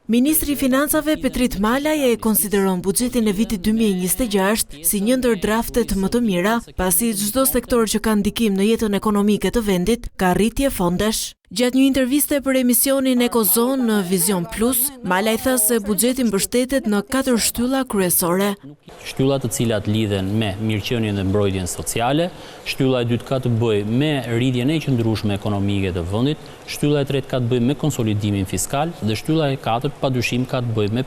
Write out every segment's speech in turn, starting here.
Ministri i Financave Petrit Malaj e konsideron buxhetin e vitit 2026 si një ndër draftet më të mira, pasi çdo sektor që ka ndikim në jetën ekonomike të vendit ka rritje fondesh. Gjatë një interviste për emisionin Ekozon në Vision Plus, Malaj tha se buxheti mbështetet në 4 shtylla kryesore. Shtylla të cilat lidhen me mirëqenien dhe mbrojtjen sociale, shtylla e dytë ka të bëjë me rritjen e qëndrueshme ekonomike të vendit, shtylla e tretë ka të bëjë me konsolidimin fiskal dhe shtylla e katërt padyshim ka të bëjë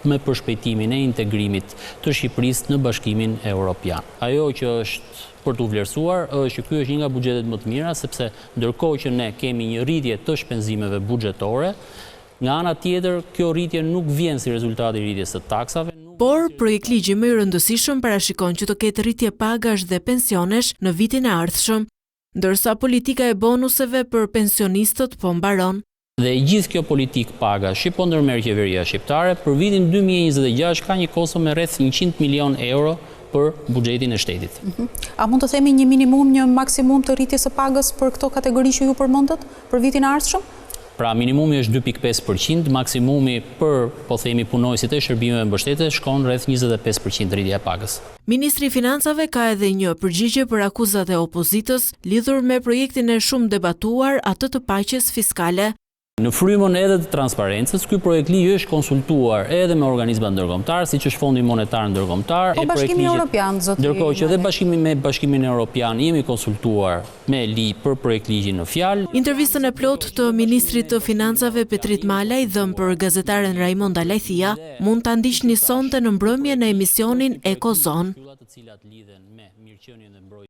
me përshpejtimin e integrimit të Shqipërisë në Bashkimin Evropian. Ajo që është për të vlerësuar është që ky është një nga buxhetet më të mira, sepse ndërkohë që ne kemi një rritje të shpenzimeve buxhetore, nga ana tjetër kjo rritje nuk vjen si rezultat i rritjes së taksave. Por projektligji më i rëndësishëm parashikon që të ketë rritje pagash dhe pensionesh në vitin e ardhshëm, ndërsa politika e bonuseve për pensionistët po mbaron. Dhe gjithë kjo politik paga që po ndërmerr qeveria shqiptare për vitin 2026 ka një kosto me rreth 100 milion euro për buxhetin e shtetit. A mund të themi një minimum, një maksimum të rritjes së pagës për këto kategori që ju përmendët për vitin e ardhshëm? Pra minimumi është 2.5%, maksimumi për, po themi, punojësit e shërbimeve mbështetëse shkon rreth 25% rritja e pagës. Ministri i Financave ka edhe një përgjigje për akuzat e opozitës lidhur me projektin e shumë debatuar atë të paqes fiskale. Në frymën edhe të transparencës, ky projekt ligj është konsultuar edhe me organizma ndërkombëtar, siç është Fondi Monetar Ndërkombëtar, Bashkimi Evropian, zoti. Ndërkohë që dhe Bashkimin Evropian jemi konsultuar me ligj për projekt ligjin në fjalë. Intervistën e plotë të Ministrit të Financave Petrit Malaj dhënë për gazetaren Raimonda Lajthia mund ta ndiqni sonte në mbrëmje në emisionin Ekozon.